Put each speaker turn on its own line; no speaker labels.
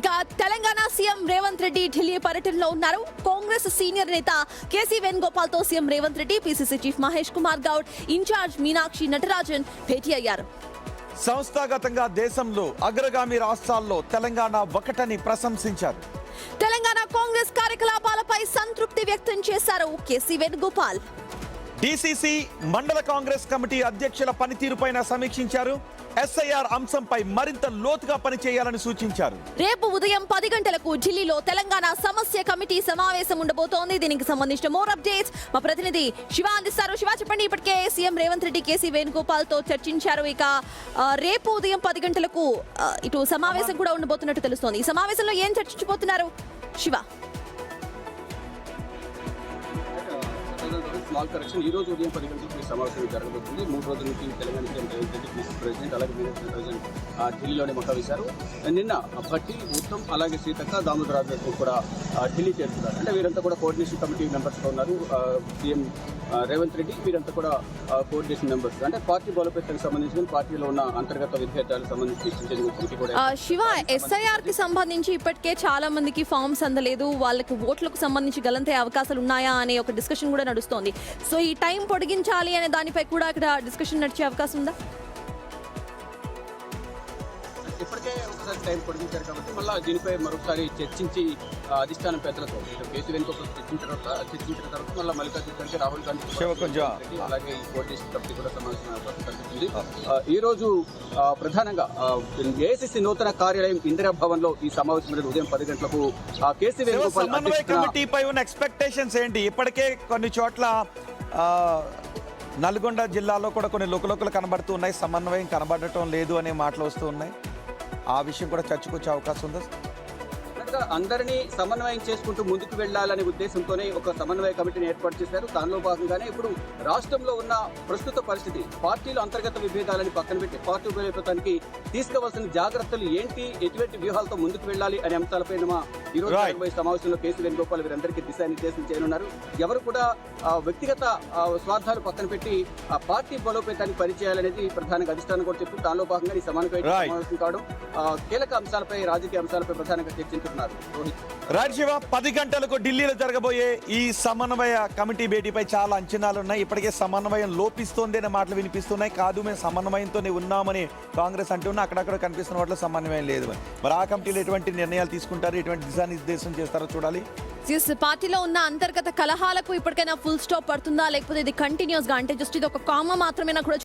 ఇక తెలంగాణ సీఎం రేవంత్ రెడ్డి ఢిల్లీ పర్యటనలో ఉన్నారు. కాంగ్రెస్ సీనియర్ నేత కేసీ వేణుగోపాల్ తో CM Revanth Reddy, PCC chief Mahesh Kumar Goud, in charge Meenakshi Natarajan భేటీ అయ్యారు.
సంస్థాగతంగా దేశంలో అగ్రగామి రాష్ట్రాల్లో తెలంగాణ ఒకటని ప్రశంసించారు.
తెలంగాణ కాంగ్రెస్ కార్యకలాపాలపై సంతృప్తి వ్యక్తం చేశారు కేసీ వేణుగోపాల్.
డీసీసీ మండల కాంగ్రెస్ కమిటీ అధ్యక్షుల పనితీరుపైన సమీక్షించారు. ఎస్ఐఆర్ అంశంపై మరింత లోతుగా పనిచేయాలని సూచించారు.
రేపు ఉదయం 10 గంటలకు ఢిల్లీలో తెలంగాణ సమస్య కమిటీ సమావేశం ఉండబోతోంది. దీనికి సంబంధించిన మోర్ అప్డేట్స్ మా ప్రతినిధి శివ అందిస్తారు. శివ, చెప్పండి. ఇప్పటికే సీఎం రేవంత్ రెడ్డి కేసీ వేణుగోపాల్ తో చర్చించారు. ఇక రేపు ఉదయం 10 గంటలకు ఇటు సమావేశం కూడా ఉండబోతున్నట్టు తెలుస్తోంది. ఈ సమావేశంలో ఏం చర్చించబోతున్నారు శివ?
Small correction. ఈ రోజు ఉదయం 10 గంటలకు ఈ సమావేశం జరగబోతుంది. 3 రోజుల నుంచి Telangana CM Revanth Reddy, PCC president అలాగే మీనాక్షి నటరాజన్ ఢిల్లీలోనే మొక్క వేశారు. నిన్న భట్టి, ఉత్తమ్ అలాగే సీతక్క, దామోదరాజు కూడా ఢిల్లీ చేరుతున్నారు. అంటే వీరంతా కూడా కోఆర్డినేషన్ కమిటీ మెంబర్స్గా ఉన్నారు. సీఎం రేవంత్ రెడ్డి వీరంతా కూడా కోఆర్డినేషన్ మెంబర్స్. అంటే పార్టీ బలోపేతానికి సంబంధించిన, పార్టీలో ఉన్న అంతర్గత విభేదాలకు సంబంధించి కమిటీ కూడా.
శివ, ఎస్ఐఆర్ కి సంబంధించి ఇప్పటికే చాలా మందికి ఫామ్స్ అందలేదు, వాళ్ళకి ఓట్లకు సంబంధించి గలంతే అవకాశాలు ఉన్నాయా అనే ఒక డిస్కషన్ కూడా నడుస్తోంది. సో ఈ టైం పొడిగించాలి అనే దానిపై కూడా ఇక్కడ డిస్కషన్ నడిచే అవకాశం ఉందా?
ఇప్పటికే ఒకసారి టైం పొడిగించారు కాబట్టి మళ్ళీ దీనిపై మరొకసారి చర్చించి అధిష్టానం పెద్దలతో కేసీ వేణుగోపాల్ చర్చించిన తర్వాత మళ్ళీ మల్లికార్జున రాహుల్ గాంధీ అలాగే ఈ కోఆర్డినేషన్ కమిటీ కూడా సమావేశం కనిపిస్తుంది. ఈ రోజు ప్రధానంగా ఏఐసీసీ నూతన కార్యాలయం ఇందిరా భవన్ లో ఈ సమావేశం ఉదయం 10 గంటలకు కేసీ వేణుగోపాల్
కమిటీపై ఉన్న ఎక్స్పెక్టేషన్స్ ఏంటి? ఇప్పటికే కొన్ని చోట్ల నల్గొండ జిల్లాలో కూడా కొన్ని లోకలోకలు కనబడుతూ ఉన్నాయి, సమన్వయం కనబడటం లేదు అనే మాటలు వస్తూ ఉన్నాయి. ఆ విషయం కూడా చర్చకొచ్చే అవకాశం ఉందా?
అందరినీ సమన్వయం చేసుకుంటూ ముందుకు వెళ్లాలనే ఉద్దేశంతోనే ఒక సమన్వయ కమిటీని ఏర్పాటు చేశారు. దానిలో భాగంగానే ఇప్పుడు రాష్ట్రంలో ఉన్న ప్రస్తుత పరిస్థితి, పార్టీల అంతర్గత విభేదాలని పక్కన పెట్టి పార్టీ బలోపేతానికి తీసుకోవాల్సిన జాగ్రత్తలు ఏంటి, ఎటువంటి వ్యూహాలతో ముందుకు వెళ్లాలి అనే అంశాలపై ఈ రోజు సమావేశంలో కేసీ వేణుగోపాల్ వీరందరికీ దిశానిర్దేశం చేయనున్నారు. ఎవరు కూడా వ్యక్తిగత స్వార్థాలు పక్కన పెట్టి పార్టీ బలోపేతాన్ని పరిచయాలనేది ప్రధానంగా అధిష్టానం కూడా చెప్తూ దానిలో భాగంగా ఈ సమావేశం కావడం, కీలక అంశాలపై, రాజకీయ అంశాలపై ప్రధానంగా చర్చించుతున్నారు.
శివ, 10 గంటలకు ఢిల్లీలో జరగబోయే ఈ సమన్వయ కమిటీ భేటీపై చాలా అంచనాలు ఉన్నాయి. ఇప్పటికే సమన్వయం లోపిస్తోంది అనే మాటలు వినిపిస్తున్నాయి. కాదు, మేము సమన్వయంతోనే ఉన్నామని కాంగ్రెస్ అంటున్నా, అక్కడక్కడ కనిపిస్తున్న వాటిలో సమన్వయం లేదు. మరి ఆ కమిటీలో ఎటువంటి నిర్ణయాలు తీసుకుంటారు, ఎటువంటి దిశానిర్దేశం చేస్తారో చూడాలి.
పార్టీలో ఉన్న అంతర్గత కలహాలకు ఇప్పటికైనా ఫుల్ స్టాప్ పడుతుందా, లేకపోతే ఇది కంటిన్యూస్ గా, అంటే జస్ట్ ఇది ఒక కామ మాత్రమేనా కూడా